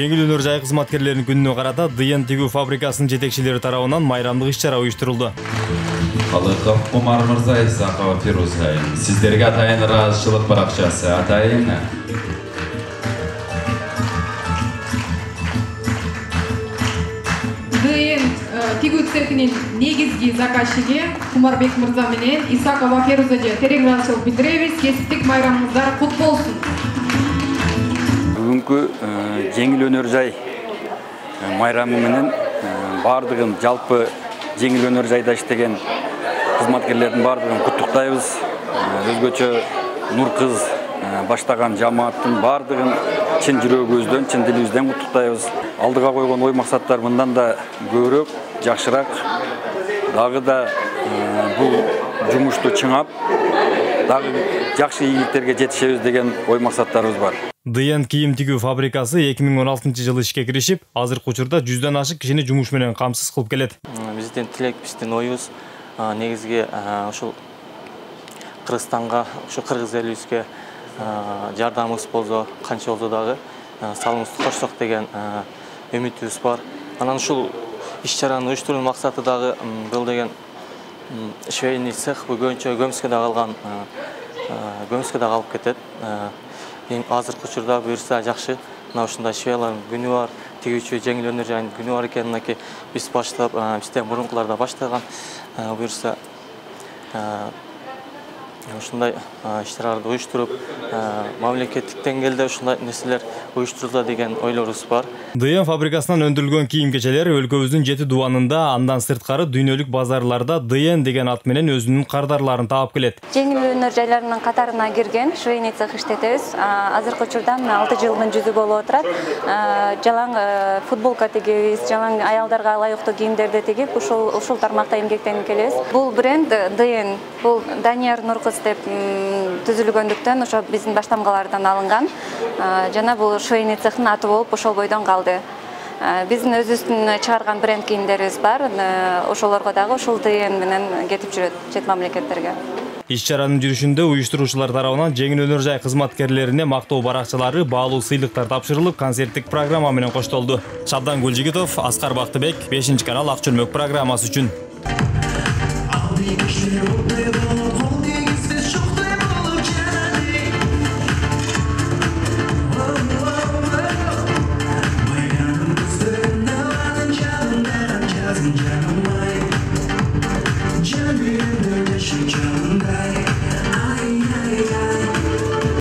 Жеңил өнөр жай кызматкерлеринин күнүнө карата Дыян тигүү фабрикасынын жетекчилери тарабынан майрамдык иш-чара уюштурулду. Халыков Умар Мырза Исакова Фируза, сиздерге атайын ыраазычылык баракчасы атайын. Дыян тигүү цехинин негизги заказчиги Умарбек Мырза менен Исакова Фируза терең ыраазычылык билдиребиз. Кесиптик майрамыңыздар кут болсун. Бүгүнкү жеңил өнөр жай майрамы менен бардыгын жалпы жеңил өнөр жайда иштеген кызматкерлердин бардыгын куттуктайбыз. Өзгөчө Нур кыз баштаган жамааттын бардыгын чын жүрөгүбүздөн, чын дилибизден куттуктайбыз. Алдыга койгон ой максаттар мындан да көбүрөөк, жакшыраак, дагы да бул жумушту чыңап, дагы жакшы ийгиликтерге жетишебиз деген ой максаттарыбыз бар. Дыян кийим тигүү фабрикасы 2016-жылы ишке киришип, азыркы учурда 100дан ашык кишини жумуш менен камсыз кылып келет. Биздин тилек, биздин оюбуз негизги ушул Кыргызстанга, ушу кыргыз элибизге жардамыбыз болсо, канча болсо дагы салымыбызды кошсок деген үмүтүбүз бар. Анан ушул иш-чараны уюштуруу максаты дагы бул деген швейный цех бүгүнчө көмүскөдө калган, көмүскөдө калып кетет. Азыркы учурда буюрса жакшы, мына ушундай швейлардын күнү бар, тигүүчү жеңил өнөр жайынын күнү бар экенине биз баштап, бизден мурункуларда баштаган. Буюрса ушундай иш-чараларды уюштуруп, мамлекеттик деңгээлде ушундай нерселер уюштурулса деген ойлорубуз бар. Дыян фабрикасынан өндүрүлгөн кийим-кечелер өлкөбүздүн 7 дубанында, андан сырткары дүйнөлүк базарларда Дыян деген ат менен өзүнүн кардарларын таап келет. Жеңил өнөр жайларынын катарына кирген швейный цех иштетебиз. Азыркы учурда 6 жылдын жүзү болуп отурат. Жалаң футболка тигебиз, жалаң аялдарга ылайыктуу кийимдерди тигип, ушул тармакта эмгектенип келебиз. Бул бренд Дыян, бул Данияр Нуркыз деп түзүлгөндүктөн ошо биздин баштамгалардан алынган. Жана бул швейный цехтин аты болуп ошол бойдон калды. Биздин өзүбүздүн чыгарган бренд кийимдерибиз бар. Ошолорго дагы ушул Дыян менен кетип жүрөт чет мамлекеттерге. Иш-чаранын жүрүшүндө уюштуруучулар тарабынан жеңил өнөр жай кызматкерлерине мактоо баракчалары, баалуу сыйлыктар тапшырылып, концерттик программа менен коштолду. Шабдан Гүлжигитов, Аскар Бактыбек, 5-канал Ак чөлмөк программасы үчүн.